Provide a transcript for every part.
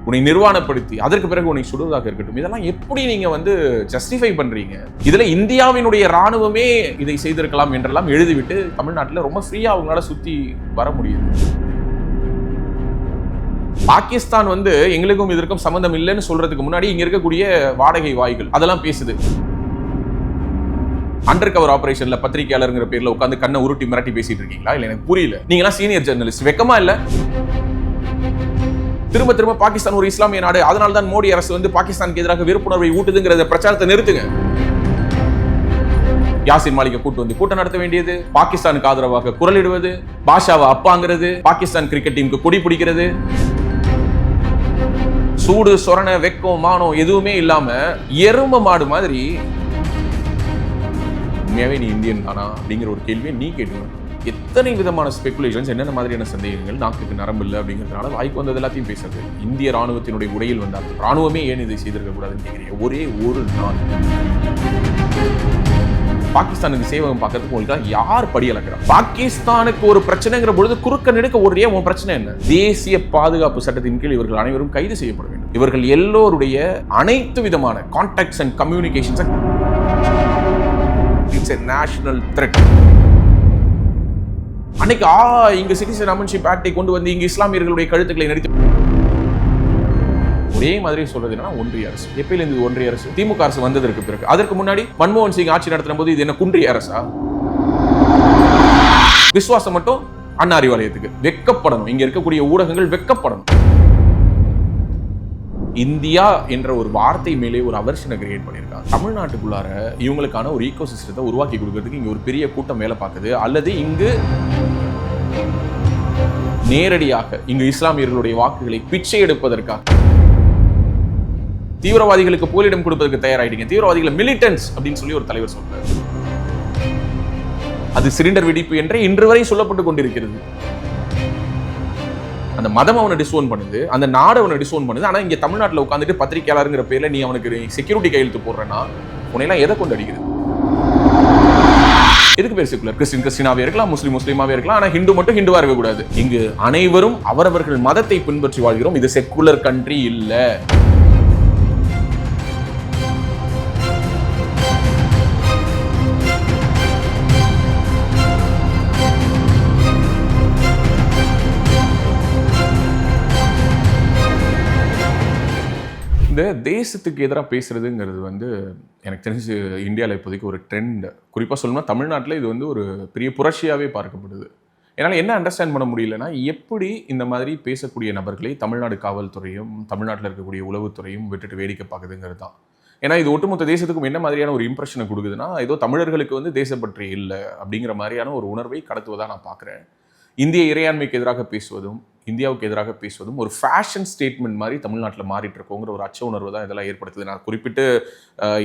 உன்னை நிர்வாணப்படுத்தி அதற்கு பிறகு உன்னை சுடுவதாக இருக்கட்டும், இதெல்லாம் எப்படி நீங்க வந்து ஜஸ்டிஃபை பண்றீங்க? இதுல இந்தியாவினுடைய ராணுவமே இதை செய்திருக்கலாம் என்றெல்லாம் எழுதிவிட்டு தமிழ்நாட்டில் ரொம்ப ஃப்ரீயா அவங்களால சுத்தி வர முடியுது. பாகிஸ்தான் வந்து எங்களுக்கும் இதற்கும் சம்பந்தம் இல்லைன்னு சொல்றதுக்கு முன்னாடி இங்க இருக்கக்கூடிய வாடகை வாய்கள் அதெல்லாம் பேசுது. அண்டர் கவர் ஆபரேஷன்ல பத்திரிகையாளர்ங்கிற பேர்ல உட்காந்து கண்ணை உருட்டி மிரட்டி பேசிட்டு இருக்கீங்களா? இல்ல எனக்கு புரியல. நீங்க எல்லாம் சீனியர் ஜெர்னலிஸ்ட், வெக்கமா இல்ல? திரும்ப திரும்ப பாகிஸ்தான் ஒரு இஸ்லாமிய நாடு, அதனால தான் மோடி அரசு வந்து பாகிஸ்தானுக்கு எதிராக வெறுப்புணர்வை ஊட்டுதுங்கிற பிரச்சாரத்தை நிறுத்துங்க. யாசின் மாலிகை கூட்டு வந்து கூட்டம் நடத்த வேண்டியது, பாகிஸ்தானுக்கு ஆதரவாக குரலிடுவது, பாஷாவை அப்பாங்கிறது, பாகிஸ்தான் கிரிக்கெட் டீமுக்கு கொடி பிடிக்கிறது, சூடு சொரண வெக்கம் மானம் எதுவுமே இல்லாம எரும மாடு மாதிரி உண்மையாவே நீ இந்தியன் தானா அப்படிங்கிற ஒரு கேள்வியை நீ கேட்டுக்கணும். எத்தனை விதமான ஸ்பெகுலேஷன்ஸ், என்னென்ன மாதிரியான சந்தேகங்கள், நாக்குக்கு நரம்பு இல்லை அப்படிங்கிறதுனால வாய்க்கு வந்தது எல்லாத்தையும் பேசுறது. இந்திய ராணுவத்தினுடைய உடையில் வந்தால் ராணுவமே ஏன் இதை செய்திருக்க கூடாதுன்னு கேட்கிறீங்க. ஒரே ஒரு நாள் பாகிஸ்தானுக்கு சேவகம் பார்க்கறதுக்கு உங்களுக்கு யார் படி அளக்கிறார்? பாகிஸ்தானுக்கு ஒரு பிரச்சனைங்கிற பொழுது குறுக்க நெடுக்க ஒரே உன் பிரச்சனை என்ன? தேசிய பாதுகாப்பு சட்டத்தின் கீழ் இவர்கள் அனைவரும் கைது செய்யப்பட வேண்டும். இவர்கள் எல்லோருடைய அனைத்து விதமான contacts and communications it's a national thread. அன்னைக்கு இங்க சிட்டிசன் அமென்ஷிப் ஆக்டை கொண்டு வந்து இங்க இஸ்லாமியர்களுடைய கழுத்துக்களை நெரித்து ஒரே மாதிரி சொல்றது என்னன்னா ஒன்றிய அரசு. எப்பயில இருந்து ஒன்றிய அரசு? திமுக அரசு வந்ததற்கு பிறகு. அதற்கு முன்னாடி மன்மோகன் சிங் ஆட்சி நடத்தின போது இது என்ன குன்றிய அரசா? விசுவாசம் மட்டும் அண்ணா அறிவாலயத்துக்கு. வெக்கப்படணும். இங்க இருக்கக்கூடிய ஊடகங்கள் வெக்கப்படணும். இந்தியா என்ற ஒரு வார்த்தை மேலே ஒரு அவர்ஷனை கிரியேட் பண்ணியிருக்காங்க. தமிழ்நாட்டுக்குள்ளார இவங்களுக்கான ஒரு ஈகோ சிஸ்டத்தை உருவாக்கி கொடுக்கறதுக்கு இங்க ஒரு பெரிய கூட்டம் வேலை பார்க்குது. அல்லது இங்கு நேரடியாக இங்கு இஸ்லாமியர்களுடைய வாக்குகளை பிச்சை எடுப்பதற்காக தீவிரவாதிகளுக்கு போலிடம் கொடுப்பதற்கு தயாராயிட்டீங்க. தீவிரவாதிகளை மிலிட்டன்ஸ் அப்படின்னு சொல்லி ஒரு தலைவர் சொல்றாரு. அது சிலிண்டர் வெடிப்பு என்றே இன்று வரை சொல்லப்பட்டுக் கொண்டிருக்கிறது. அந்த மதம் அவனை டிஸ்ஓன் பண்ணுது, அந்த நாடு அவனை டிஸ்ஓன் பண்ணுது. ஆனா இங்க தமிழ்நாட்டில் உட்காந்துட்டு பத்திரிகையாளருங்கிற பேர்ல நீ அவனுக்கு செக்யூரிட்டி கையெழுத்து போடுறேன்னா உன்னையெல்லாம் எதை கொண்டு அடிக்கிறது? எதுக்கு பேர் செக்குலர்? கிறிஸ்டினாவே இருக்கலாம், முஸ்லீமாவே இருக்கலாம். ஆனா ஹிந்து மட்டும் ஹிந்துவா இருக்கக்கூடாது. இங்கு அனைவரும் அவரவர்கள் மதத்தை பின்பற்றி வாழ்கிறோம். இது செக்குலர் கண்ட்ரி இல்ல. இந்த தேசத்துக்கு எதிராக பேசுறதுங்கிறது வந்து எனக்கு தெரிஞ்சு இந்தியாவில் இப்போதைக்கு ஒரு ட்ரெண்ட். குறிப்பாக சொல்லணும்னா தமிழ்நாட்டில் இது வந்து ஒரு பெரிய புரட்சியாகவே பார்க்கப்படுது. என்னால் என்ன அண்டர்ஸ்டாண்ட் பண்ண முடியலன்னா, எப்படி இந்த மாதிரி பேசக்கூடிய நபர்களை தமிழ்நாடு காவல்துறையும் தமிழ்நாட்டில் இருக்கக்கூடிய உளவுத்துறையும் விட்டுட்டு வேடிக்கை பார்க்குதுங்கிறது தான். ஏன்னா இது ஒட்டுமொத்த தேசத்துக்கும் என்ன மாதிரியான ஒரு இம்ப்ரெஷனை கொடுக்குதுன்னா, ஏதோ தமிழர்களுக்கு வந்து தேசப்பற்றி இல்லை அப்படிங்கிற மாதிரியான ஒரு உணர்வை கடத்துவதாக நான் பார்க்குறேன். இந்திய இறையாண்மைக்கு எதிராக பேசுவதும் இந்தியாவுக்கு எதிராக பேசுவதும் ஒரு ஃபேஷன் ஸ்டேட்மெண்ட் மாதிரி தமிழ்நாட்டில் மாறிட்டு இருக்கோங்கிற ஒரு அச்ச உணர்வு தான் இதெல்லாம் ஏற்படுத்துது. நான் குறிப்பிட்டு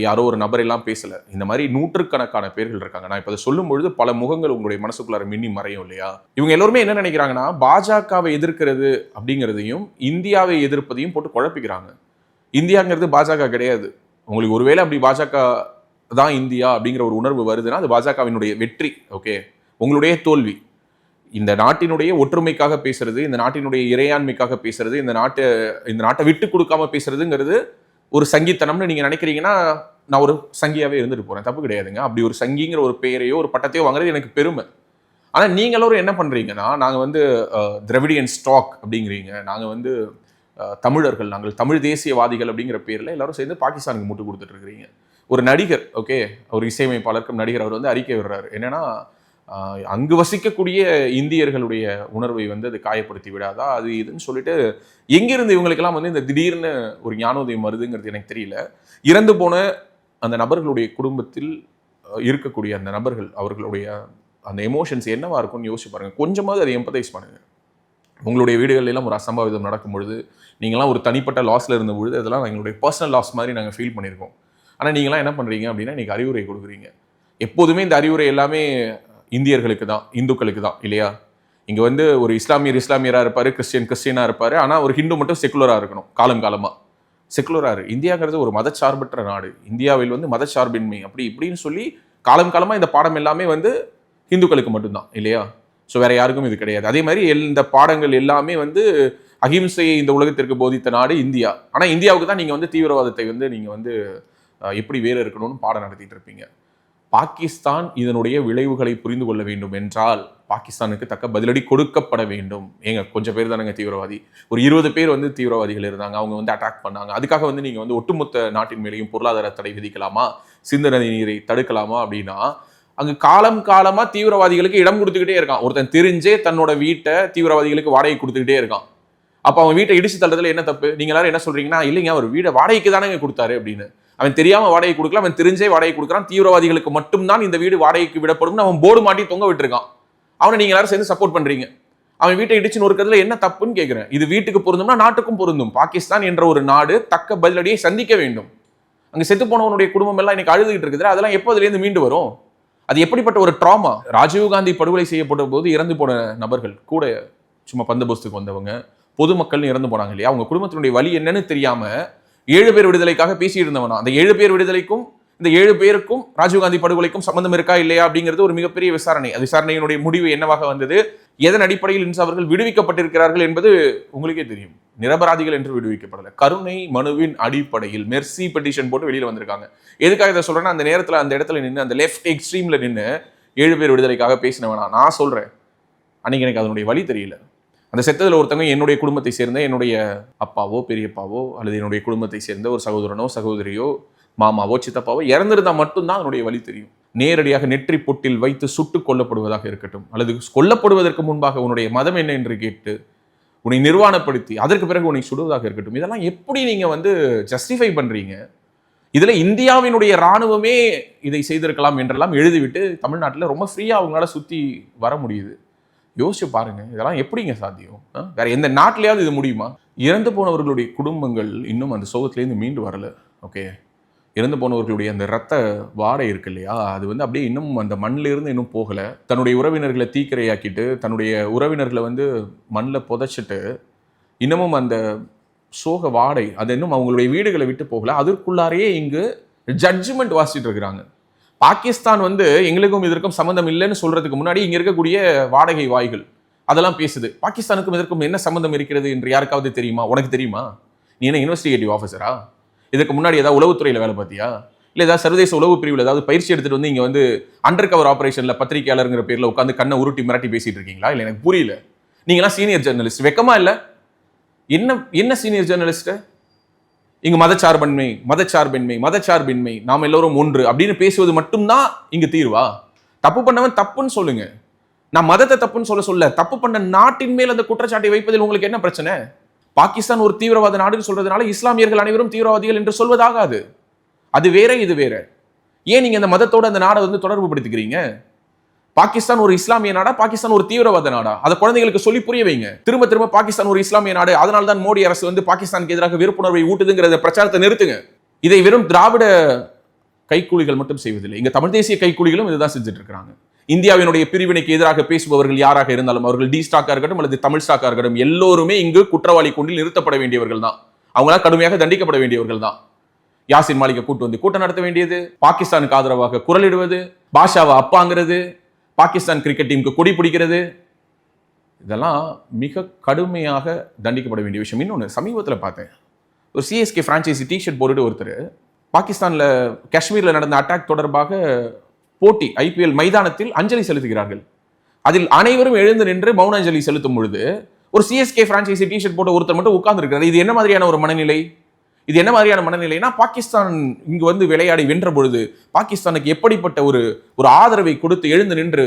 யாரோ ஒரு நபர் எல்லாம் பேசலை. இந்த மாதிரி நூற்றுக்கணக்கான பேர்கள் இருக்காங்க. நான் இப்போ அதை சொல்லும் பொழுது பல முகங்கள் உங்களுடைய மனசுக்குள்ளார மின்னி மறையும் இல்லையா? இவங்க எல்லோருமே என்ன நினைக்கிறாங்கன்னா, பாஜகவை எதிர்க்கிறது அப்படிங்கிறதையும் இந்தியாவை எதிர்ப்பதையும் போட்டு குழப்பிக்கிறாங்க. இந்தியாங்கிறது பாஜக கிடையாது. உங்களுக்கு ஒருவேளை அப்படி பாஜக தான் இந்தியா அப்படிங்கிற ஒரு உணர்வு வருதுன்னா அது பாஜகவினுடைய வெற்றி. ஓகே, உங்களுடைய தோல்வி. இந்த நாட்டினுடைய ஒற்றுமைக்காக பேசுறது, இந்த நாட்டினுடைய இறையாண்மைக்காக பேசுறது, இந்த நாட்டை விட்டு கொடுக்காம பேசுறதுங்கிறது ஒரு சங்கித்தனம்னு நீங்க நினைக்கிறீங்கன்னா, நான் ஒரு சங்கியாவே இருந்துட்டு போறேன், தப்பு கிடையாதுங்க. அப்படி ஒரு சங்கிங்கிற ஒரு பெயரையோ ஒரு பட்டத்தையோ வாங்குறது எனக்கு பெருமை. ஆனா நீங்க எல்லாரும் என்ன பண்றீங்கன்னா, நாங்க வந்து திராவிடியன் ஸ்டாக் அப்படிங்கிறீங்க, நாங்க வந்து தமிழர்கள், நாங்கள் தமிழ் தேசியவாதிகள் அப்படிங்கிற பேர்ல எல்லாரும் சேர்ந்து பாகிஸ்தானுக்கு முட்டு கொடுத்துட்டு இருக்கிறீங்க. ஒரு நடிகர், ஓகே, ஒரு இசையமைப்பாளருக்கும் நடிகர், அவர் வந்து அறிக்கை விடுறாரு. என்னன்னா, அங்கு வசிக்கக்கூடிய இந்தியர்களுடைய உணர்வை வந்து அது காயப்படுத்தி விடாதா, அது இதுன்னு சொல்லிட்டு எங்கிருந்து இவங்களுக்கெல்லாம் வந்து இந்த திடீர்னு ஒரு ஞானோதயம் வருதுங்கிறது எனக்கு தெரியல. இறந்து போன அந்த நபர்களுடைய குடும்பத்தில் இருக்கக்கூடிய அந்த நபர்கள், அவர்களுடைய அந்த எமோஷன்ஸ் என்னவா இருக்கும்னு யோசிச்சு பாருங்க. கொஞ்சமாவது அதை எம்பத்தைஸ் பண்ணுங்க. உங்களுடைய வீடுகள் எல்லாம் ஒரு அசம்பாவிதம் நடக்கும் பொழுது, நீங்களாம் ஒரு தனிப்பட்ட லாஸ்ல இருந்த பொழுது அதெல்லாம் எங்களுடைய பர்சனல் லாஸ் மாதிரி நாங்கள் ஃபீல் பண்ணியிருக்கோம். ஆனால் நீங்களாம் என்ன பண்ணுறீங்க அப்படின்னா, இன்னைக்கு அறிவுரை கொடுக்குறீங்க. எப்போதுமே இந்த அறிவுரை எல்லாமே இந்தியர்களுக்கு தான், இந்துக்களுக்கு தான் இல்லையா? இங்கே வந்து ஒரு இஸ்லாமியராக இருப்பார், கிறிஸ்டியனாக இருப்பார். ஆனால் ஒரு ஹிந்து மட்டும் செக்குலராக இருக்கணும். காலமாக செக்குலராக இந்தியாங்கிறது ஒரு மதச்சார்பற்ற நாடு. இந்தியாவில் வந்து மதச்சார்பின்மை அப்படி இப்படின்னு சொல்லி காலமாக இந்த பாடம் எல்லாமே வந்து ஹிந்துக்களுக்கு மட்டும்தான் இல்லையா? ஸோ வேற யாருக்கும் இது கிடையாது. அதே மாதிரி இந்த பாடங்கள் எல்லாமே வந்து அகிம்சையை இந்த உலகத்திற்கு போதித்த நாடு இந்தியா. ஆனா இந்தியாவுக்கு தான் நீங்க வந்து தீவிரவாதத்தை வந்து நீங்க வந்து எப்படி வேறு இருக்கணும்னு பாடம் நடத்திட்டு இருப்பீங்க. பாகிஸ்தான் இதனுடைய விளைவுகளை புரிந்து கொள்ள வேண்டும் என்றால் பாகிஸ்தானுக்கு தக்க பதிலடி கொடுக்கப்பட வேண்டும். ஏங்க கொஞ்சம் பேர் தானங்க தீவிரவாதி, ஒரு 20 பேர் வந்து தீவிரவாதிகள் இருந்தாங்க, அவங்க வந்து அட்டாக் பண்ணாங்க. அதுக்காக வந்து நீங்க வந்து ஒட்டுமொத்த நாட்டின் மேலேயும் பொருளாதார தடை விதிக்கலாமா, சிந்து நதி நீரை தடுக்கலாமா அப்படின்னா அங்கு காலம் காலமா தீவிரவாதிகளுக்கு இடம் கொடுத்துக்கிட்டே இருக்கான். ஒருத்தன் தெரிஞ்சே தன்னோட வீட்டை தீவிரவாதிகளுக்கு வாடகை கொடுத்துக்கிட்டே இருக்கான். அப்ப அவன் வீட்டை இடிச்சு தள்ளுறதுல என்ன தப்பு? நீங்க எல்லாரும் என்ன சொல்றீங்கன்னா, இல்லைங்க அவர் வீடை வாடகைக்கு தானே கொடுத்தாரு அப்படின்னு. அவன் தெரியாம வாடகை கொடுக்கல, அவன் தெரிஞ்சே வாடகை கொடுக்குறான். தீவிரவாதிகளுக்கு மட்டும்தான் இந்த வீடு வாடகைக்கு விடப்படும் அவன் போர்டு மாட்டி தொங்க விட்டுருக்கான். அவனை நீங்க எல்லாரும் சேர்ந்து சப்போர்ட் பண்றீங்க. அவன் வீட்டை இடிச்சு நொறுக்கிறதுல என்ன தப்புன்னு கேட்கிறேன். இது வீட்டுக்கு பொருந்தும்னா நாட்டுக்கும் பொருந்தும். பாகிஸ்தான் என்ற ஒரு நாடு தக்க பதிலடியை சந்திக்க வேண்டும். அங்க செத்து போனவனுடைய குடும்பம் எல்லாம் இன்னைக்கு அழுதுகிட்டு இருக்குது. அதெல்லாம் எப்போ அதுல இருந்து மீண்டு வரும்? அது எப்படிப்பட்ட ஒரு ட்ராமா? ராஜீவ்காந்தி படுகொலை செய்யப்பட்ட போது இறந்து போன நபர்கள் கூட சும்மா பந்தோபஸ்துக்கு வந்தவங்க, பொதுமக்கள் இறந்து போனாங்க இல்லையா? அவங்க குடும்பத்தினுடைய வலி என்னன்னு தெரியாம 7 பேர் விடுதலைக்காக பேசிட்டு இருந்தவனா, அந்த 7 பேர் விடுதலைக்கும் இந்த 7 பேருக்கும் ராஜீவ்காந்தி படுகொலைக்கும் சம்பந்தம் இருக்கா இல்லையா அப்படிங்கிறது ஒரு மிகப்பெரிய விசாரணை. அது விசாரணையினுடைய முடிவு என்னவாக வந்தது, எதன் அடிப்படையில் இன்று அவர்கள் விடுவிக்கப்பட்டிருக்கிறார்கள் என்பது உங்களுக்கே தெரியும். நிரபராதிகள் என்று விடுவிக்கப்படல, கருணை மனுவின் அடிப்படையில் மெர்சி பெட்டிஷன் போட்டு வெளியில வந்திருக்காங்க. எதுக்காக இதை சொல்றேன்னா, அந்த நேரத்தில் அந்த இடத்துல நின்று அந்த லெஃப்ட் எக்ஸ்ட்ரீம்ல நின்று 7 பேர் விடுதலைக்காக பேசினவனா நான் சொல்றேன். அன்னைக்கு எனக்கு அதனுடைய வழி தெரியல. அந்த செத்ததில் ஒருத்தவங்க என்னுடைய குடும்பத்தை சேர்ந்த என்னுடைய அப்பாவோ பெரியப்பாவோ அல்லது என்னுடைய குடும்பத்தை சேர்ந்த ஒரு சகோதரனோ சகோதரியோ மாமாவோ சித்தப்பாவோ இறந்திருந்தா மட்டும்தான் அதனுடைய வழி தெரியும். நேரடியாக நெற்றி பொட்டில் வைத்து சுட்டுக் கொல்லப்படுவதாக இருக்கட்டும், அல்லது கொல்லப்படுவதற்கு முன்பாக உன்னுடைய மதம் என்ன என்று கேட்டு உன்னை நிர்வாணப்படுத்தி அதற்கு பிறகு உன்னை சுடுவதாக இருக்கட்டும், இதெல்லாம் எப்படி நீங்க வந்து ஜஸ்டிஃபை பண்றீங்க? இதுல இந்தியாவினுடைய இராணுவமே இதை செய்திருக்கலாம் என்றெல்லாம் எழுதிவிட்டு தமிழ்நாட்டில் ரொம்ப ஃப்ரீயா அவங்களால சுத்தி வர முடியுது. யோசிச்சு பாருங்க, இதெல்லாம் எப்படிங்க சாத்தியம்? வேற எந்த நாட்டிலேயாவது இது முடியுமா? இறந்து போனவர்களுடைய குடும்பங்கள் இன்னும் அந்த சோகத்திலேருந்து மீண்டு வரல. ஓகே, இறந்து போனவர்களுடைய அந்த ரத்த வாடை இருக்கு இல்லையா, அது வந்து அப்படியே இன்னும் அந்த மண்ணில இருந்து இன்னும் போகல. தன்னுடைய உறவினர்களை தீக்கிரையாக்கிட்டு தன்னுடைய உறவினர்களை வந்து மண்ணில் புதைச்சிட்டு இன்னமும் அந்த சோக வாடை அது இன்னும் அவங்களுடைய வீடுகளை விட்டு போகல. அதற்குள்ளாரையே இங்கு ஜட்ஜ்மெண்ட் வாசிச்சுட்டு இருக்கிறாங்க. பாகிஸ்தான் வந்து எங்களுக்கும் இதற்கும் சம்மந்தம் இல்லைன்னு சொல்றதுக்கு முன்னாடி இங்க இருக்கக்கூடிய வாடகை வாய்கள் அதெல்லாம் பேசுது. பாகிஸ்தானுக்கும் இதற்கும் என்ன சம்மந்தம் இருக்கிறது என்று யாருக்காவது தெரியுமா? உனக்கு தெரியுமா? நீ என்ன இன்வெஸ்டிகேட்டிவ் ஆஃபீஸரா? இதுக்கு முன்னாடி ஏதாவது உளவுத்துறையில் வேலை பார்த்தியா? இல்லை ஏதாவது சர்வதேச உளவு பிரிவில் ஏதாவது பயிற்சி எடுத்துட்டு வந்து இங்கே வந்து அண்டர் கவர் ஆபரேஷன்ல பத்திரிகையாளருங்கிற பேரில் உட்காந்து கண்ணை உருட்டி மிரட்டி பேசிட்டு இருக்கீங்களா? இல்லை எனக்கு புரியல. நீங்களாம் சீனியர் ஜேர்னலிஸ்ட், வெக்கமா இல்லை? என்ன சீனியர் ஜேர்னலிஸ்ட்? இங்கு மதச்சார்பின்மை நாம் எல்லோரும் ஒன்று அப்படின்னு பேசுவது மட்டும்தான் இங்கு தீர்வா? தப்பு பண்ணவன் தப்புன்னு சொல்லுங்க. நான் மதத்தை தப்புன்னு சொல்ல தப்பு பண்ண நாட்டின் மேல் அந்த குற்றச்சாட்டை வைப்பதில் உங்களுக்கு என்ன பிரச்சனை? பாகிஸ்தான் ஒரு தீவிரவாத நாடுன்னு சொல்றதுனால இஸ்லாமியர்கள் அனைவரும் தீவிரவாதிகள் என்று சொல்வதாகாது. அது வேற, இது வேற. ஏன் நீங்க அந்த மதத்தோட அந்த நாடை வந்து தொடர்பு படுத்திக்கிறீங்க? பாகிஸ்தான் ஒரு இஸ்லாமிய நாடா, பாகிஸ்தான் ஒரு தீவிரவாத நாடா? அதை குழந்தைகளுக்கு சொல்லி புரிய வைங்க. திரும்ப திரும்ப பாகிஸ்தான் ஒரு இஸ்லாமிய நாடு, அதனால தான் மோடி அரசு வந்து பாகிஸ்தானுக்கு எதிராக வெறுப்புணர்வை ஊட்டுதுங்கிற பிரச்சாரத்தை நிறுத்துங்க. இதை வெறும் திராவிட கைக்கூலிகள் மட்டும் செய்வதில்லை, இங்க தமிழ் தேசிய கைக்கூலிகளும் இதுதான் செஞ்சுட்டு இருக்காங்க. இந்தியாவினுடைய பிரிவினைக்கு எதிராக பேசுபவர்கள் யாராக இருந்தாலும், அவர்கள் டி ஸ்டாக்கா இருக்கட்டும் அல்லது தமிழ் ஸ்டாக்கா இருக்கட்டும், எல்லோருமே இங்கு குற்றவாளி கூண்டில் நிறுத்தப்பட வேண்டியவர்கள் தான். அவங்களாம் கடுமையாக தண்டிக்கப்பட வேண்டியவர்கள் தான். யாசின் மாலிகை கூட்டு வந்து கூட்டம் நடத்த வேண்டியது, பாகிஸ்தானுக்கு ஆதரவாக குரலிடுவது, பாஷாவை அப்பாங்கிறது, பாகிஸ்தான் கிரிக்கெட் டீமுக்கு கொடி பிடிக்கிறது, இதெல்லாம் மிக கடுமையாக தண்டிக்கப்பட வேண்டிய விஷயம். இன்னொன்று சமீபத்தில் பார்த்தேன், ஒரு சிஎஸ்கே பிரான்ச்சைசி டிஷர்ட் போட்டுட்டு ஒருத்தர் பாகிஸ்தானில் காஷ்மீரில் நடந்த அட்டாக் தொடர்பாக போட்டி ஐபிஎல் மைதானத்தில் அஞ்சலி செலுத்துகிறார்கள். அதில் அனைவரும் எழுந்து நின்று மௌன அஞ்சலி செலுத்தும் பொழுது ஒரு சிஎஸ்கே பிரான்ச்சைசி டிஷர்ட் போட்ட ஒருத்தர் மட்டும் உட்கார்ந்து இருக்கிறார். இது என்ன மாதிரியான ஒரு மனநிலை? இது என்ன மாதிரியான மனநிலைனா, பாகிஸ்தான் இங்கு வந்து விளையாடி வென்ற பொழுது பாகிஸ்தானுக்கு எப்படிப்பட்ட ஒரு ஆதரவை கொடுத்து எழுந்து நின்று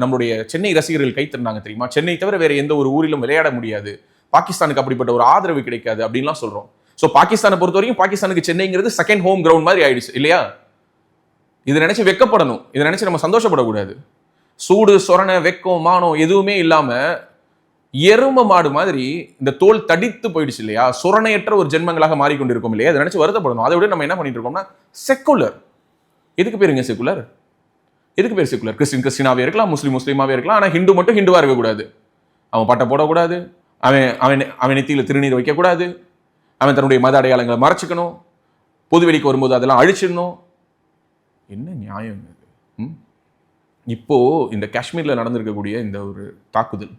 நம்மளுடைய சென்னை ரசிகர்கள் கைத்தறினாங்க தெரியுமா? சென்னை தவிர வேற எந்த ஒரு ஊரிலும் விளையாட முடியாது, பாகிஸ்தானுக்கு அப்படிப்பட்ட ஒரு ஆதரவு கிடைக்காது அப்படின்லாம் சொல்றோம். ஸோ பாகிஸ்தானை பொறுத்த வரைக்கும் பாகிஸ்தானுக்கு சென்னைங்கிறது செகண்ட் ஹோம் கிரவுண்ட் மாதிரி ஆயிடுச்சு இல்லையா? இதை நினைச்சு வெக்கப்படணும், இதை நினைச்சு நம்ம சந்தோஷப்படக்கூடாது. சூடு சொரண வெக்கம் மானம் எதுவுமே இல்லாம எரும மாடு மாதிரி இந்த தோல் தடித்து போயிடுச்சு இல்லையா? சுரணையற்ற ஒரு ஜென்மங்களாக மாறிக்கொண்டிருக்கும் இல்லையா? அதை நினைச்சு வருத்தப்படணும். அதை விட நம்ம என்ன பண்ணிட்டு இருக்கோம்னா செக்குலர். எதுக்கு பேருங்க செக்குலர்? எதுக்கு பேர் செக்குலர்? கிறிஸ்டினாவே இருக்கலாம், முஸ்லீமாவே இருக்கலாம், ஆனா ஹிந்து மட்டும் ஹிந்துவா இருக்கக்கூடாது. அவன் பட்டை போடக்கூடாது, அவன் நெத்தியில திருநீர் வைக்கக்கூடாது, அவன் தன்னுடைய மத அடையாளங்களை மறைச்சிக்கணும், பொதுவெளிக்கு வரும்போது அதெல்லாம் அழிச்சிடணும். என்ன நியாயம் இது? இப்போ இந்த காஷ்மீர்ல நடந்திருக்கக்கூடிய இந்த ஒரு தாக்குதல்,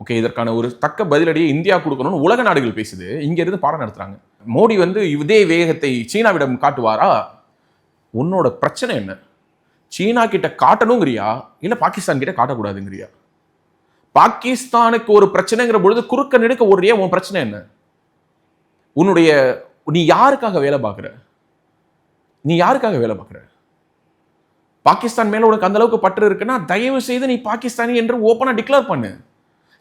ஓகே, இதற்கான ஒரு தக்க பதிலடியை இந்தியா கொடுக்கணும்னு உலக நாடுகள் பேசுது. இங்க இருந்து பாடம் நடத்துறாங்க. மோடி வந்து இதே வேகத்தை சீனாவிடம் காட்டுவாரா? உன்னோட பிரச்சனை என்ன? சீனா கிட்ட காட்டணுங்கிறியா இல்ல பாகிஸ்தான் கிட்ட காட்டக்கூடாதுங்கிறியா? பாகிஸ்தானுக்கு ஒரு பிரச்சனைங்கிற பொழுது குறுக்க நெடுக்க ஓடுறியா? உன் பிரச்சனை என்ன? நீ யாருக்காக வேலை பார்க்குற? பாகிஸ்தான் மேல உனக்கு அந்த அளவுக்கு பற்று இருக்குன்னா தயவு செய்து நீ பாகிஸ்தானி என்று ஓப்பனா டிக்ளேர் பண்ணு.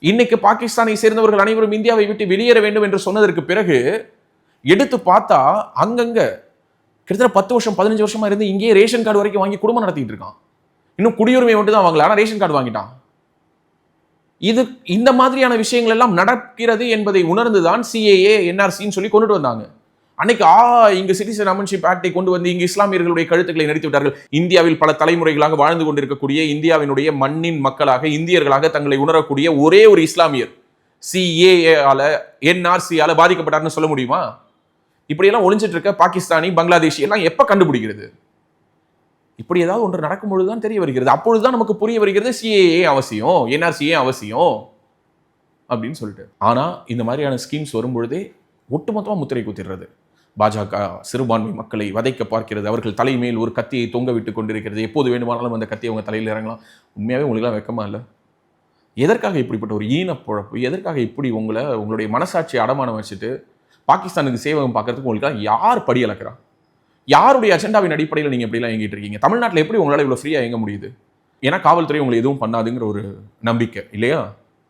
இன்னைக்கு பாகிஸ்தானை சேர்ந்தவர்கள் அனைவரும் இந்தியாவை விட்டு வெளியேற வேண்டும் என்று சொன்னதற்கு பிறகு எடுத்து பார்த்தா அங்கங்க கிட்டத்தட்ட 10 வருஷம் 15 வருஷமா இருந்து இங்கேயே ரேஷன் கார்டு வரைக்கும் வாங்கி குடும்பம் நடத்திட்டு இருக்கான். இன்னும் குடியுரிமை மட்டும் தான் வாங்கல, ஆனா ரேஷன் கார்டு வாங்கிட்டான். இந்த மாதிரியான விஷயங்கள் எல்லாம் நடக்கிறது என்பதை உணர்ந்துதான் சிஏஏ என்ஆர்சின்னு சொல்லி கொண்டுட்டு வந்தாங்க. அன்னைக்கு இங்க சிட்டிசன் அமென்ஷிப் ஆக்டை கொண்டு வந்து இங்கு இஸ்லாமியர்களுடைய கழுத்துக்களை நிறுத்தி விட்டார்கள். இந்தியாவில் பல தலைமுறைகளாக வாழ்ந்து கொண்டிருக்கக்கூடிய இந்தியாவினுடைய மண்ணின் மக்களாக இந்தியர்களாக தங்களை உணரக்கூடிய ஒரே ஒரு இஸ்லாமியர் சிஏஏஆல என்ஆர்சியால பாதிக்கப்பட்டார்னு சொல்ல முடியுமா? இப்படியெல்லாம் ஒளிஞ்சிட்டு இருக்க பாகிஸ்தானி பங்களாதேஷி எல்லாம் எப்ப கண்டுபிடிக்கிறது? இப்படி ஏதாவது ஒன்று நடக்கும் பொழுதுதான் தெரிய வருகிறது. அப்பொழுதுதான் நமக்கு புரிய வருகிறது சிஏஏ அவசியம், என்ஆர்சிஏ அவசியம் அப்படின்னு சொல்லிட்டு. ஆனா இந்த மாதிரியான ஸ்கீம்ஸ் வரும்பொழுதே ஒட்டுமொத்தமா முத்திரை குத்திடுறது. பாஜக சிறுபான்மை மக்களை வதைக்க பார்க்கிறது. அவர்கள் தலைமையில் ஒரு கத்தியை தொங்க விட்டு கொண்டிருக்கிறது. எப்போது வேண்டுமானாலும் அந்த கத்தியை அவங்க தலையில் இறங்கலாம். உண்மையாவே உங்களுக்கு வெக்கமா இல்லை? எதற்காக இப்படிப்பட்ட ஒரு ஈனப்பழப்பு? எதற்காக இப்படி உங்களுடைய மனசாட்சியை அடமானம் வச்சுட்டு பாகிஸ்தானுக்கு சேவகம் பார்க்கறதுக்கு உங்களுக்கு யார் படி அளக்கிறா? யாருடைய அஜெண்டாவின் அடிப்படையில் நீங்க எப்படிலாம் இயங்கிட்டு இருக்கீங்க? தமிழ்நாட்டில் எப்படி உங்களால் இவ்வளவு ஃப்ரீயா இயங்க முடியுது? ஏன்னா காவல்துறை உங்களை எதுவும் பண்ணாதுங்கிற ஒரு நம்பிக்கை இல்லையா?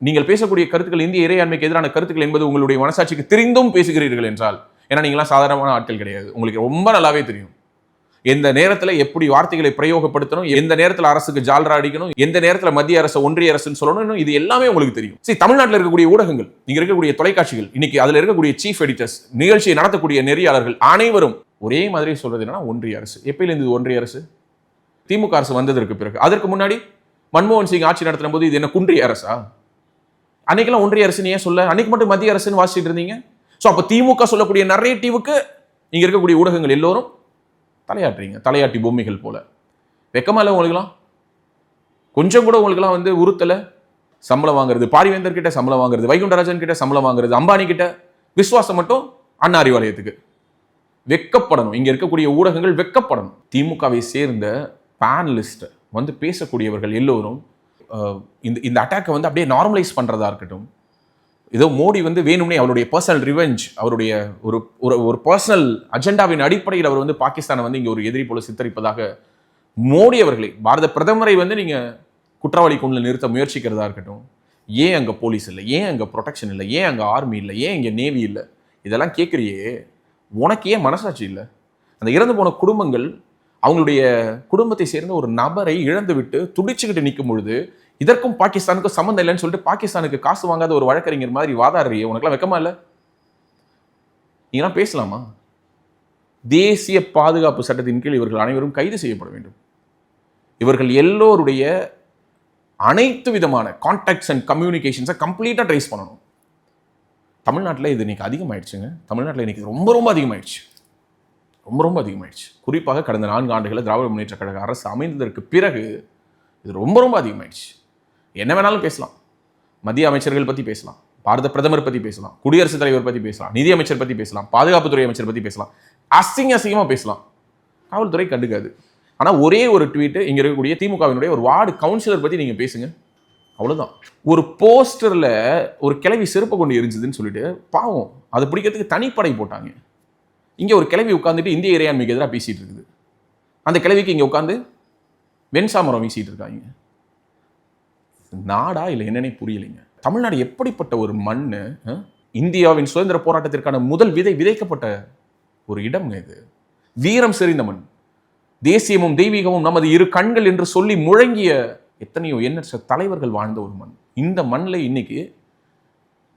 நீங்கள் பேசக்கூடிய கருத்துக்கள் இந்திய இறையாண்மைக்கு எதிரான கருத்துக்கள் என்பது உங்களுடைய மனசாட்சிக்கு தெரிந்தும் பேசுகிறீர்கள் என்றால், ஏன்னா நீங்களாம் சாதாரணமான ஆட்கள் கிடையாது, உங்களுக்கு ரொம்ப நல்லாவே தெரியும் எந்த நேரத்தில் எப்படி வார்த்தைகளை பிரயோகப்படுத்தணும், எந்த நேரத்தில் அரசுக்கு ஜால்ரா அடிக்கணும், எந்த நேரத்தில் மத்திய அரசு ஒன்றிய அரசுன்னு சொல்லணும், இது எல்லாமே உங்களுக்கு தெரியும். சரி, தமிழ்நாட்டில் இருக்கக்கூடிய ஊடகங்கள், இங்க இருக்கக்கூடிய தொலைக்காட்சிகள், இன்னைக்கு அதுல இருக்கக்கூடிய சீஃப் எடிட்டர்ஸ், நிகழ்ச்சியை நடத்தக்கூடிய நெறியாளர்கள் அனைவரும் ஒரே மாதிரி சொல்றது என்னன்னா ஒன்றிய அரசு. எப்பயிலிருந்து ஒன்றிய அரசு? திமுக அரசு வந்ததற்கு பிறகு. அதற்கு முன்னாடி மன்மோகன் சிங் ஆட்சி நடத்தின போது இது என்ன குன்றிய அரசா? அன்னைக்கெல்லாம் ஒன்றிய அரசு ஏன் சொல்ல? அன்னைக்கு மட்டும் மத்திய அரசுன்னு வாசிச்சுட்டு இருந்தீங்க. சோ அப்ப திமுக சொல்லக்கூடிய நரேட்டிவுக்கு இங்க இருக்கக்கூடிய ஊடகங்கள் எல்லோரும் தலையாட்டுறீங்க, தலையாட்டி பொம்மைகள் போல. வெக்கமா இல்லை உங்களுக்குலாம்? கொஞ்சம் கூட உங்களுக்குலாம் உறுத்தல? சம்பளம் வாங்குறது, பாரிவேந்தர் கிட்ட சம்பளம் வாங்குறது, வைகுண்டராஜன் கிட்ட சம்பளம் வாங்குறது, அம்பானி கிட்ட, விசுவாசம் மட்டும் அண்ணா அறிவாலயத்துக்கு. வெக்கப்படணும். இங்க இருக்கக்கூடிய ஊடகங்கள் வெக்கப்படணும். திமுகவை சேர்ந்த பேனலிஸ்ட் பேசக்கூடியவர்கள் எல்லோரும் இந்த அட்டாக்கை அப்படியே நார்மலைஸ் பண்றதா இருக்கட்டும், ஏதோ மோடி வேணும்னே அவருடைய பர்சனல் ரிவெஞ்ச், அவருடைய ஒரு பர்சனல் அஜெண்டாவின் அடிப்படையில் அவர் பாகிஸ்தானை இங்க ஒரு எதிரி போல சித்தரிப்பதாக மோடி அவர்களை, பாரத பிரதமரை நீங்க குற்றவாளி கொண்டு நிறுத்த முயற்சிக்கிறதா இருக்கட்டும். ஏன் அங்க போலீஸ் இல்லை? ஏன் அங்க ப்ரொடெக்ஷன் இல்லை? ஏன் அங்க ஆர்மி இல்லை? ஏன் இங்க நேவி இல்லை? இதெல்லாம் கேட்குறியே, உனக்கு ஏன் மனசாட்சி இல்லை? அந்த இறந்து போன குடும்பங்கள் அவங்களுடைய குடும்பத்தை சேர்ந்த ஒரு நபரை இழந்து விட்டு துடிச்சுக்கிட்டு நிற்கும் பொழுது இதற்கும் பாகிஸ்தானுக்கும் சம்மந்தம் இல்லைன்னு சொல்லிட்டு பாகிஸ்தானுக்கு காசு வாங்காத ஒரு வழக்கறிஞர் மாதிரி வாதாடுறியே, உனக்குலாம் வெக்கமா இல்லை? நீங்களாம் பேசலாமா? தேசிய பாதுகாப்பு சட்டத்தின் கீழ் இவர்கள் அனைவரும் கைது செய்யப்பட வேண்டும். இவர்கள் எல்லோருடைய அனைத்து விதமான கான்டாக்ட்ஸ் அண்ட் கம்யூனிகேஷன்ஸை கம்ப்ளீட்டாக ட்ரேஸ் பண்ணணும். தமிழ்நாட்டில் இது இன்னைக்கு அதிகமாயிடுச்சுங்க. தமிழ்நாட்டில் இன்னைக்கு ரொம்ப ரொம்ப அதிகமாயிடுச்சு. ரொம்ப அதிகமாயிடுச்சு. குறிப்பாக கடந்த 4 ஆண்டுகளில் திராவிட முன்னேற்ற கழக அரசு அமைந்ததற்கு பிறகு இது ரொம்ப ரொம்ப அதிகமாயிடுச்சு. என்ன வேணாலும் பேசலாம். மத்திய அமைச்சர்கள் பற்றி பேசலாம், பாரத பிரதமர் பற்றி பேசலாம், குடியரசுத் தலைவர் பற்றி பேசலாம், நிதி அமைச்சர் பற்றி பேசலாம், பாதுகாப்புத்துறை அமைச்சர் பற்றி பேசலாம், அசிங்கமாக பேசலாம். காவல்துறை கண்டுக்காது. ஆனால் ஒரே ஒரு ட்வீட், இங்கே இருக்கக்கூடிய திமுகவினுடைய ஒரு வார்டு கவுன்சிலர் பற்றி நீங்கள் பேசுங்க, அவ்வளோதான். ஒரு போஸ்டரில் ஒரு கிளவி செருப்பை கொண்டு எரிஞ்சுதுன்னு சொல்லிட்டு பாவம் அதை பிடிக்கிறதுக்கு தனிப்படை போட்டாங்க. இங்கே ஒரு கிளவி உட்காந்துட்டு இந்திய இறையாண்மைக்கு எதிராக பேசிட்டு இருக்குது. அந்த கிளவிக்கு இங்கே உட்காந்து வெண்சாமரம் வீசிட்டு இருக்காங்க. நாடா இல்லை என்னன்னே புரியலைங்க. தமிழ்நாடு எப்படிப்பட்ட ஒரு மண்? இந்தியாவின் சுதந்திர போராட்டத்திற்கான முதல் விதை விதைக்கப்பட்ட ஒரு இடம்ங்க இது. வீரம் செறிந்த மண். தேசியமும் தெய்வீகமும் நமது இரு கண்கள் என்று சொல்லி முழங்கிய எத்தனையோ எண்ணற்ற தலைவர்கள் வாழ்ந்த ஒரு மண். இந்த மண்ணில் இன்னைக்கு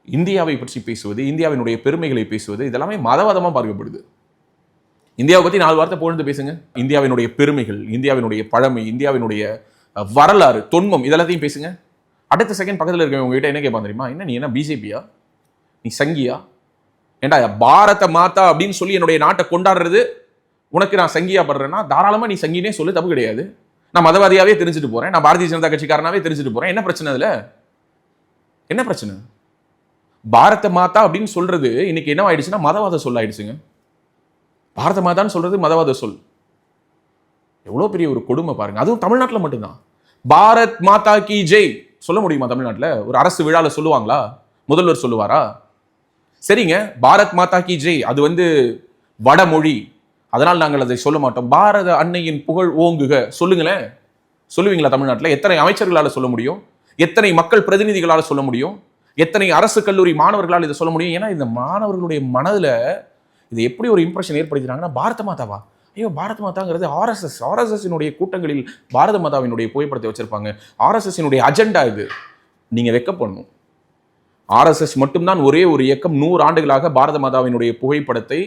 இந்தியாவை பற்றி பேசுவது, இந்தியாவினுடைய பெருமைகளை பேசுவது, இதெல்லாமே மதவாதமாக பார்க்கப்படுது. இந்தியாவை பற்றி 4 வார்த்தை புகழ்ந்து பேசுங்க. இந்தியாவினுடைய பெருமைகள், இந்தியாவினுடைய பழமை, இந்தியாவினுடைய வரலாறு, தொன்மம், இதெல்லாத்தையும் பேசுங்க. அடுத்த செகண்ட் பக்கத்தில் இருக்கவங்க உங்ககிட்ட என்ன கேட்பாங்க தெரியுமா? என்ன நீ என்ன பிஜேபியா? நீ சங்கியா? ஏண்டா பாரத மாதா அப்படின்னு சொல்லி என்னுடைய நாட்டை கொண்டாடுறது உனக்கு நான் சங்கியா படுறேன்னா தாராளமாக நீ சங்கினே சொல்லு, தப்பு கிடையாது. நான் மதவாதியாவே தெரிஞ்சுட்டு போறேன், நான் பாரதிய ஜனதா கட்சிக்காரனாவே தெரிஞ்சுட்டு போறேன், என்ன பிரச்சனை அதில்? என்ன பிரச்சனை? பாரத மாதா அப்படின்னு சொல்றது இன்னைக்கு என்ன ஆயிடுச்சுன்னா மதவாத சொல் ஆயிடுச்சுங்க. பாரத மாதான்னு சொல்றது மதவாத சொல். எவ்வளவு பெரிய ஒரு கொடுமை பாருங்க. அதுவும் தமிழ்நாட்டில் மட்டும்தான். பாரத் மாதா கி ஜெய் சொல்ல முடியுமா தமிழ்நாட்டில்? ஒரு அரசு விழாவில் சொல்லுவாங்களா? முதல்வர் சொல்லுவாரா? சரிங்க, பாரத் மாதா கி ஜெய் அது வடமொழி, அதனால் நாங்கள் அதை சொல்ல மாட்டோம். பாரத அன்னையின் புகழ் ஓங்குக சொல்லுங்களேன். சொல்லுவீங்களா தமிழ்நாட்டில்? எத்தனை அமைச்சர்களால் சொல்ல முடியும்? எத்தனை மக்கள் பிரதிநிதிகளால் சொல்ல முடியும்? எத்தனை அரசு கல்லூரி மாணவர்களால் இதை சொல்ல முடியும்? ஏன்னா இந்த மாணவர்களுடைய மனதில் இது எப்படி ஒரு இம்ப்ரெஷன் ஏற்படுத்தினாங்கன்னா, பாரத மாதாவா, ஐயோ பாரத மாதாங்கிறது ஆர்எஸ்எஸ்னுடைய கூட்டங்களில் பாரத மாதாவினுடைய புகைப்படத்தை வச்சிருப்பாங்க. ஆர்எஸ்எஸ்னுடைய அஜெண்டா இது. நீங்க வெக்கப்படணும். ஆர்எஸ்எஸ் மட்டும்தான் ஒரே ஒரு இயக்கம் 100 ஆண்டுகளாக பாரத மாதாவினுடைய புகைப்படத்தை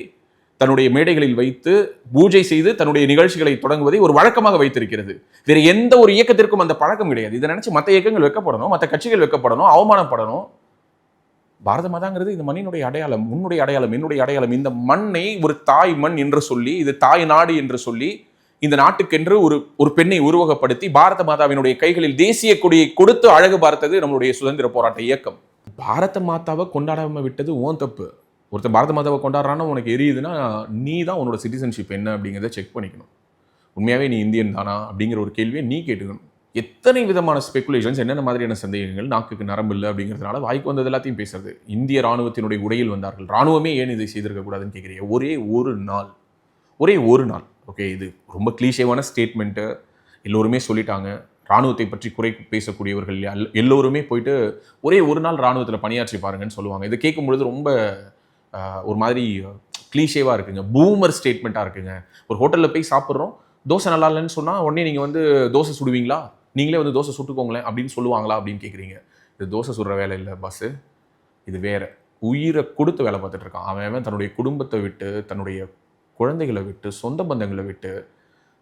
தன்னுடைய மேடைகளில் வைத்து பூஜை செய்து தன்னுடைய நிகழ்ச்சிகளை தொடங்குவதை ஒரு வழக்கமாக வைத்திருக்கிறது. வேற எந்த ஒரு இயக்கத்திற்கும் அந்த பழக்கம் கிடையாது. இதை நினைச்சு மற்ற இயக்கங்கள் வெக்கப்படணும், மற்ற கட்சிகள் வெக்கப்படணும், அவமானப்படணும். பாரத மாதாங்கிறது இந்த மண்ணினுடைய அடையாளம், உன்னுடைய அடையாளம், என்னுடைய அடையாளம். இந்த மண்ணை ஒரு தாய் மண் என்று சொல்லி, இது தாய் நாடு என்று சொல்லி, இந்த நாட்டுக்கென்று ஒரு பெண்ணை உருவகப்படுத்தி பாரத மாதாவினுடைய கைகளில் தேசிய கொடியை கொடுத்து அழகு பார்த்தது நம்மளுடைய சுதந்திர போராட்ட இயக்கம். பாரத மாதாவை கொண்டாடாம விட்டது ஓன் தப்பு. ஒருத்தர் பாரத மாதாவை கொண்டாடுறான்னா உனக்கு எரியுதுன்னா நீ தான் உன்னோட சிட்டிசன்ஷிப் என்ன அப்படிங்கிறத செக் பண்ணிக்கணும். உண்மையாகவே நீ இந்தியன் தானா அப்படிங்கிற ஒரு கேள்வியை நீ கேட்டுக்கணும். எத்தனை விதமான ஸ்பெகுலேஷன்ஸ், என்னென்ன மாதிரியான சந்தேகங்கள், நாக்குக்கு நரம்பு இல்லை அப்படிங்கிறதுனால வாய்க்கு வந்தது எல்லாத்தையும் பேசுறது. இந்திய ராணுவத்தினுடைய உடையில் வந்தார்கள். ராணுவமே ஏன் இதை செய்திருக்க கூடாதுன்னு கேட்குறீங்க. ஒரே ஒரு நாள் ஓகே, இது ரொம்ப கிளீஷேவான ஸ்டேட்மெண்ட்டு, எல்லோருமே சொல்லிட்டாங்க. ராணுவத்தை பற்றி குறை பேசக்கூடியவர்கள் எல்லோருமே போயிட்டு ஒரே ஒரு நாள் ராணுவத்தில் பணியாற்றி பாருங்கன்னு சொல்லுவாங்க. இதை கேட்கும் பொழுது ரொம்ப ஒரு மாதிரி கிளீஷேவாக இருக்குங்க, பூமர் ஸ்டேட்மெண்ட்டாக இருக்குங்க. ஒரு ஹோட்டலில் போய் சாப்பிட்றோம், தோசை நல்லா இல்லைன்னு சொன்னால் உடனே நீங்கள் தோசை சுடுவீங்களா, நீங்களே தோசை சுட்டுக்கோங்களேன் அப்படின்னு சொல்லுவாங்களா அப்படின்னு கேட்குறீங்க. இது தோசை சுடுற வேலை இல்லை பஸ்ஸு, இது வேற. உயிரை கொடுத்து வேலை பார்த்துட்டு இருக்கான் அவன். தன்னுடைய குடும்பத்தை விட்டு, தன்னுடைய குழந்தைகளை விட்டு, சொந்த பந்தங்களை விட்டு,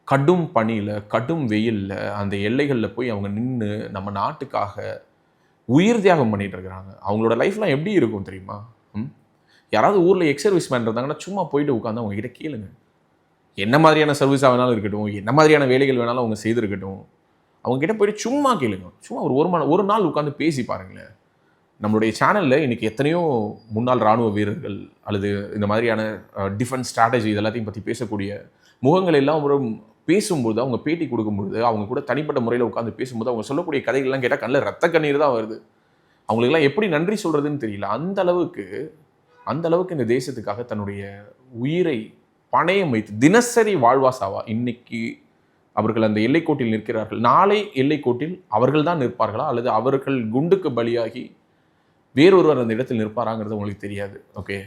கடும் பனியில், கடும் வெயிலில், அந்த எல்லைகளில் போய் அவங்க நின்று நம்ம நாட்டுக்காக உயிர் தியாகம் பண்ணிட்டு இருக்கிறாங்க. அவங்களோட லைஃப்லாம் எப்படி இருக்கும் தெரியுமா? யாராவது ஊரில் எக்ஸ் சர்வீஸ் மேன் இருந்தாங்கன்னா சும்மா போயிட்டு உட்காந்து அவங்க கிட்ட கேளுங்க. என்ன மாதிரியான சர்வீஸாக வேணாலும் இருக்கட்டும், என்ன மாதிரியான வேலைகள் வேணாலும் அவங்க செய்திருக்கட்டும், அவங்க கிட்ட போயிட்டு சும்மா கேளுங்க. சும்மா ஒரு நாள் உட்காந்து பேசி பாருங்களேன். நம்மளுடைய சேனலில் இன்றைக்கி எத்தனையோ முன்னாள் இராணுவ வீரர்கள் அல்லது இந்த மாதிரியான டிஃபென்ஸ் ஸ்ட்ராட்டஜி இதெல்லாத்தையும் பற்றி பேசக்கூடிய முகங்கள் எல்லாம் ஒரு பேசும்போது, அவங்க பேட்டி கொடுக்கும்பொழுது, அவங்க கூட தனிப்பட்ட முறையில் உட்காந்து பேசும்போது அவங்க சொல்லக்கூடிய கதைகள்லாம் கேட்டால் கண்ணில் ரத்த கண்ணீர் தான் வருது. அவங்களுக்கெல்லாம் எப்படி நன்றி சொல்கிறதுன்னு தெரியல. அந்த அளவுக்கு இந்த தேசத்துக்காக தன்னுடைய உயிரை பணயம் வைத்து தினசரி வாழ்வாசாவா இன்னைக்கு அவர்கள் அந்த எல்லைக்கோட்டில் நிற்கிறார்கள். நாளை எல்லைக்கோட்டில் அவர்கள் தான் நிற்பார்களா, அல்லது அவர்கள் குண்டுக்கு பலியாகி வேறொருவர் அந்த இடத்தில் நிற்பாராங்கிறது உங்களுக்கு தெரியாது. ஓகே,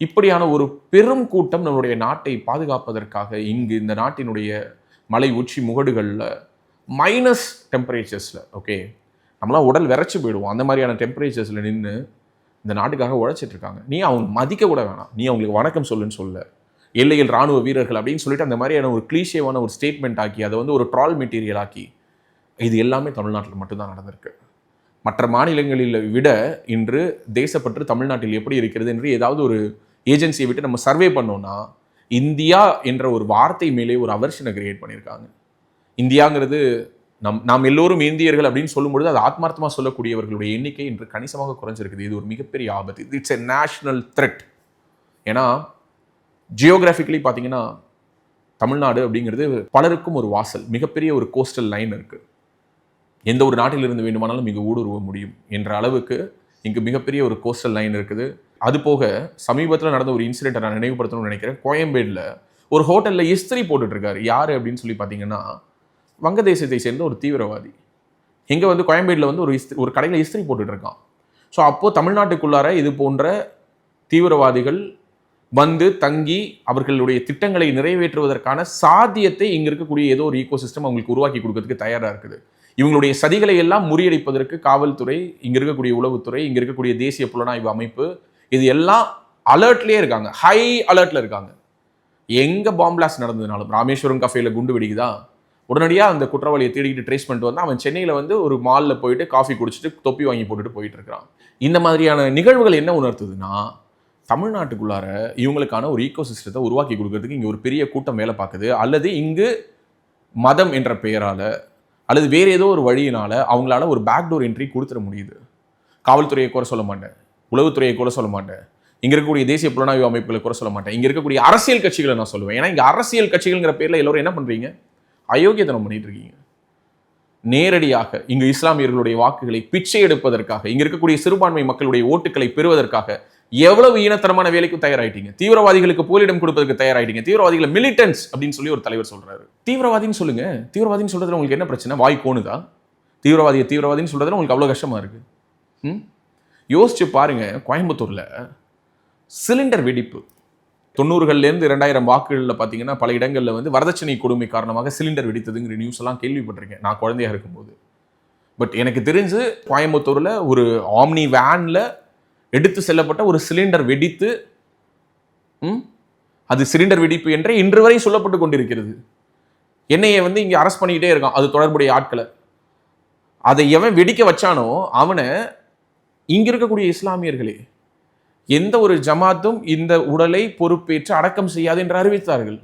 இப்படியான ஒரு பெரும் கூட்டம் நம்மளுடைய நாட்டை பாதுகாப்பதற்காக இங்கு இந்த நாட்டினுடைய மலை உச்சி முகடுகளில் மைனஸ் டெம்பரேச்சர்ஸில், ஓகே, நம்மளாம் உடல் விரைச்சி போயிடுவோம், அந்த மாதிரியான டெம்பரேச்சர்ஸில் நின்று இந்த நாட்டுக்காக உழைச்சிட்டு இருக்காங்க. நீ அவங்க மதிக்க கூட வேணாம், நீ அவங்களுக்கு வணக்கம் சொல்லுன்னு சொல்ல, எல்லையில் ராணுவ வீரர்கள் அப்படின்னு சொல்லிட்டு அந்த மாதிரியான ஒரு கிளீஷேவான ஒரு ஸ்டேட்மெண்ட் ஆக்கி அதை ஒரு ட்ரால் மெட்டீரியல் ஆக்கி, இது எல்லாமே தமிழ்நாட்டில் மட்டும்தான் நடந்திருக்கு. மற்ற மாநிலங்களில் விட இன்று தேசப்பற்று தமிழ்நாட்டில் எப்படி இருக்கிறது என்று ஏதாவது ஒரு ஏஜென்சியை விட்டு நம்ம சர்வே பண்ணோம்னா, இந்தியா என்ற ஒரு வார்த்தை மேலே ஒரு அவர்ஷனை கிரியேட் பண்ணியிருக்காங்க. இந்தியாங்கிறது நாம் எல்லோரும் இந்தியர்கள் அப்படின்னு சொல்லும்பொழுது அது ஆத்மார்த்தமாக சொல்லக்கூடியவர்களுடைய எண்ணிக்கை இன்று கணிசமாக குறைஞ்சிருக்குது. இது ஒரு மிகப்பெரிய ஆபத்து. It's a national thread. ஏன்னா ஜியோகிராஃபிக்கலி பார்த்தீங்கன்னா தமிழ்நாடு அப்படிங்கிறது பலருக்கும் ஒரு வாசல், மிகப்பெரிய ஒரு கோஸ்டல் லைன் இருக்குது. எந்த ஒரு நாட்டிலிருந்து வேண்டுமானாலும் இங்கே ஊடுருவ முடியும் என்ற அளவுக்கு இங்கு மிகப்பெரிய ஒரு கோஸ்டல் லைன் இருக்குது. அது போக சமீபத்தில் நடந்த ஒரு இன்சிடென்ட்டை நான் நினைவுபடுத்தணும்னு நினைக்கிறேன். கோயம்பேடில் ஒரு ஹோட்டலில் இஸ்திரி போட்டுட்ருக்காரு. யார் அப்படின்னு சொல்லி பார்த்தீங்கன்னா வங்கதேசத்தை சேர்ந்த ஒரு தீவிரவாதி. இங்கே கோயம்பேடில் ஒரு கடையில் இஸ்திரி போட்டுட்ருக்கான். ஸோ அப்போது தமிழ்நாட்டுக்குள்ளார இது போன்ற தீவிரவாதிகள் தங்கி அவர்களுடைய திட்டங்களை நிறைவேற்றுவதற்கான சாத்தியத்தை இங்கே இருக்கக்கூடிய ஏதோ ஒரு ஈகோசிஸ்டம் அவங்களுக்கு உருவாக்கி கொடுக்கறதுக்கு தயாராக இருக்குது. இவங்களுடைய சதிகளை எல்லாம் முறியடிப்பதற்கு காவல்துறை, இங்கே இருக்கக்கூடிய உளவுத்துறை, இங்கே இருக்கக்கூடிய தேசிய புலனாய்வு அமைப்பு, இது எல்லாம் அலர்ட்லேயே இருக்காங்க, ஹை அலர்ட்டில் இருக்காங்க. எங்கே பாம் பிளாஸ்ட் நடந்ததுனாலும், ராமேஸ்வரம் கஃபேல குண்டு வெடிக்குதா, உடனடியாக அந்த குற்றவாளியை தேடிக்கிட்டு ட்ரேஸ் பண்ணிட்டு அவன் சென்னையில் ஒரு மாலில் போயிட்டு காஃபி குடிச்சிட்டு தொப்பி வாங்கி போட்டுட்டு போயிட்டு இருக்கிறான். இந்த மாதிரியான நிகழ்வுகள் என்ன உணர்த்துதுன்னா, தமிழ்நாட்டுக்குள்ளார இவங்களுக்கான ஒரு ஈகோசிஸ்டத்தை உருவாக்கி கொடுக்கறதுக்கு இங்கே ஒரு பெரிய கூட்டம் வேலை பார்க்குது. அல்லது இங்கு மதம் என்ற பெயரால் அல்லது வேறு ஏதோ ஒரு வழியினால் அவங்களால ஒரு பேக்டோர் என்ட்ரி கொடுத்துட முடியுது. காவல்துறையை குறை சொல்ல மாட்டேன், உளவுத்துறையை குறை சொல்ல மாட்டேன், இங்க இருக்கக்கூடிய தேசிய புலனாய்வு அமைப்புகளை குறை சொல்ல மாட்டேன், இங்க இருக்கக்கூடிய அரசியல் கட்சிகளை நான் சொல்லுவேன். ஏன்னா இங்க அரசியல் கட்சிகள்ங்கிற பேர்ல எல்லாரும் என்ன பண்றீங்க? அயோக்கியத்தனம் பண்ணிட்டு இருக்கீங்க. நேரடியாக இங்கு இஸ்லாமியர்களுடைய வாக்குகளை பிச்சை எடுப்பதற்காக, இங்க இருக்கக்கூடிய சிறுபான்மை மக்களுடைய ஓட்டுகளை பெறுவதற்காக எவ்வளவு ஈனத்தனமான வேலைக்கும் தயாராயிட்டீங்க. தீவிரவாதிகளுக்கு போலிடம் கொடுப்பதற்கு தயாராயிட்டீங்க. தீவிரவாதிகளை மிலிட்டன்ஸ் அப்படின்னு சொல்லி ஒரு தலைவர் சொல்றாரு. தீவிரவாதின்னு சொல்லுங்க. தீவிரவாதின்னு சொல்றதுல உங்களுக்கு என்ன பிரச்சனை? வாய் கோணுதா? தீவிரவாதின்னு சொல்றதுல உங்களுக்கு அவ்வளவு கஷ்டமா இருக்கு? யோசிச்சு பாருங்க. கோயம்புத்தூர்ல சிலிண்டர் வெடிப்பு 90கள்லேருந்து 2000 வாக்குகளில் பார்த்தீங்கன்னா பல இடங்களில் வந்து வரதட்சணை கொடுமை காரணமாக சிலிண்டர் வெடித்ததுங்கிற நியூஸ் எல்லாம் கேள்விப்பட்டிருக்கேன் நான் குழந்தையாக இருக்கும்போது. பட் எனக்கு தெரிஞ்சு கோயம்புத்தூரில் ஒரு ஆம்னி வேனில் எடுத்து செல்லப்பட்ட ஒரு சிலிண்டர் வெடித்து அது சிலிண்டர் வெடிப்பு என்றே இன்று வரை சொல்லப்பட்டு கொண்டிருக்கிறது. என்னையை வந்து இங்கே அரெஸ்ட் பண்ணிக்கிட்டே இருக்கான் அது தொடர்புடைய ஆட்களை. அதை எவன் வெடிக்க வச்சானோ அவனை இங்க இருக்கக்கூடிய இஸ்லாமியர்களே எந்த ஒரு ஜமாத்தும் இந்த உடலை பொறுப்பேற்று அடக்கம் செய்யாது என்று அறிவித்தார்கள்.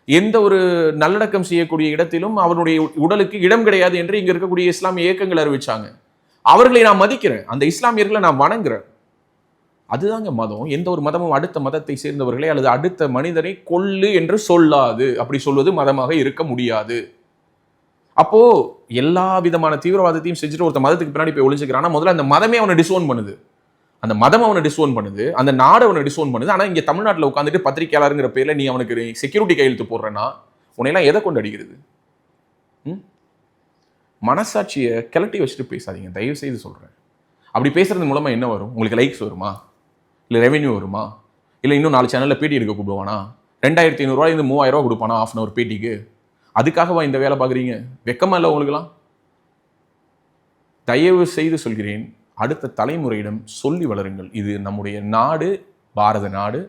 எந்த ஒரு நல்லடக்கம் செய்யக்கூடிய இடத்திலும் அவனுடைய உடலுக்கு இடம் கிடையாது என்று இங்க இருக்கக்கூடிய இஸ்லாமிய இயக்கங்கள் அறிவிச்சாங்க. அவர்களை நான் மதிக்கிறேன், அந்த இஸ்லாமியர்களை நான் வணங்குறேன். அதுதாங்க மதம். எந்த ஒரு மதமும் அடுத்த மதத்தை சேர்ந்தவர்களை அல்லது அடுத்த மனிதனை கொல்லு என்று சொல்லாது. அப்படி சொல்வது மதமாக இருக்க முடியாது. அப்போ எல்லா விதமான தீவிரவாதத்தையும் செஞ்சுட்டு ஒருத்த மதத்துக்கு பின்னாடி போய் ஒளிஞ்சுக்கிறான்னா முதல்ல அந்த மதமே அவனை டிஸ்ஓன் பண்ணுது, அந்த மதம் அவனை டிஸ்ஓன் பண்ணுது, அந்த நாடு அவனை டிஸ்ஓன் பண்ணுது. ஆனா இங்க தமிழ்நாட்டில் உட்காந்துட்டு பத்திரிகையாளருங்கிற பேர்ல நீ அவனுக்கு செக்யூரிட்டி கையெழுத்து போடுறேன்னா உன்னையெல்லாம் எதை கொண்டு அடிக்கிறது? மனசாட்சியை கிளட்டி வச்சுட்டு பேசாதீங்க, தயவு செய்து சொல்றேன். அப்படி பேசுறது மூலமா என்ன வரும்? உங்களுக்கு லைக்ஸ் வருமா, இல்லை ரெவென்யூ வருமா, இல்லை இன்னும் 4 சேனலில் பேட்டி எடுக்க கூப்பிடுவானா, 2500 இருந்து 3000 கொடுப்பானா ½ hour பேட்டிக்கு? அதுக்காகவா இந்த வேலை பார்க்குறீங்க? வெக்கமா இல்லை உங்களுக்குலாம்? தயவு செய்து சொல்கிறேன், அடுத்த தலைமுறையிடம் சொல்லி வளருங்கள். இது நம்முடைய நாடு, பாரத நாடு.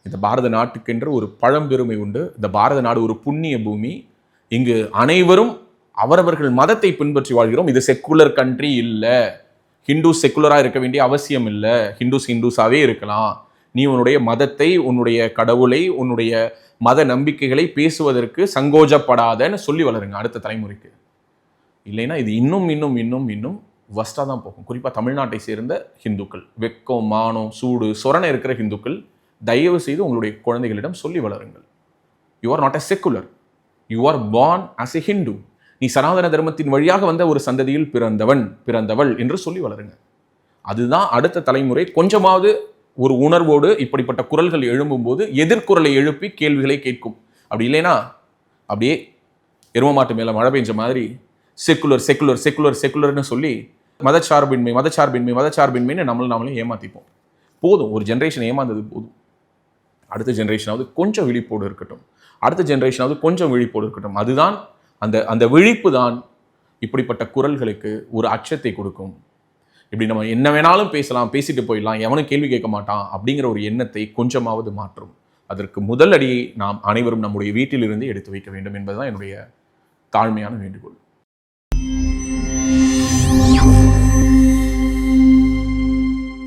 இந்த பாரத நாட்டுக்கென்று ஒரு பழம்பெருமை உண்டு. இந்த பாரத நாடு ஒரு புண்ணிய பூமி. இங்கு அனைவரும் அவரவர்கள் மதத்தை பின்பற்றி வாழ்கிறோம். இது செக்குலர் கண்ட்ரி இல்லை. ஹிந்துஸ் செக்குலராக இருக்க வேண்டிய அவசியம் இல்லை. ஹிந்துஸாகவே இருக்கலாம். நீ உன்னுடைய மதத்தை, உன்னுடைய கடவுளை, உன்னுடைய மத நம்பிக்கைகளை பேசுவதற்கு சங்கோஜப்படாதன்னு சொல்லி வளருங்க அடுத்த தலைமுறைக்கு. இல்லைன்னா இது இன்னும் இன்னும் இன்னும் இன்னும் வஸ்டாக தான் போகும். குறிப்பாக தமிழ்நாட்டை சேர்ந்த ஹிந்துக்கள், வெக்கம், மானம், சூடு, சொரணை இருக்கிற ஹிந்துக்கள், தயவு செய்து உங்களுடைய குழந்தைகளிடம் சொல்லி வளருங்கள். You are not a secular, you are born as a Hindu. நீ சனாதன தர்மத்தின் வழியாக வந்த ஒரு சந்ததியில் பிறந்தவள் என்று சொல்லி வளருங்க. அதுதான் அடுத்த தலைமுறை கொஞ்சமாவது ஒரு உணர்வோடு இப்படிப்பட்ட குரல்கள் எழும்பும்போது எதிர்குரலை எழுப்பி கேள்விகளை கேட்கும். அப்படி இல்லைன்னா அப்படியே எருமமாட்டு மேல மழை பெஞ்ச மாதிரி செக்குலர் செக்குலர் செக்குலர் செக்குலர்னு சொல்லி மதச்சார்பின்மை மதச்சார்பின்மை மதச்சார்பின்மைன்னு நாமளே ஏமாத்திப்போம். போதும், ஒரு ஜென்ரேஷன் ஏமாந்தது போதும். அடுத்த ஜென்ரேஷனாவது கொஞ்சம் விழிப்போடு இருக்கட்டும், அடுத்த ஜென்ரேஷனாவது கொஞ்சம் விழிப்போடு இருக்கட்டும். அதுதான் அந்த விழிப்பு தான் இப்படிப்பட்ட குரல்களுக்கு ஒரு அச்சத்தை கொடுக்கும். இப்படி நம்ம என்ன வேணாலும் பேசலாம், பேசிட்டு போயிடலாம், எவனும் கேள்வி கேட்க மாட்டான் அப்படிங்கிற ஒரு எண்ணத்தை கொஞ்சமாவது மாற்றும். அதற்கு முதல் அடியை நாம் அனைவரும் நம்முடைய வீட்டிலிருந்து எடுத்து வைக்க வேண்டும் என்பதுதான் என்னுடைய தாழ்மையான வேண்டுகோள்.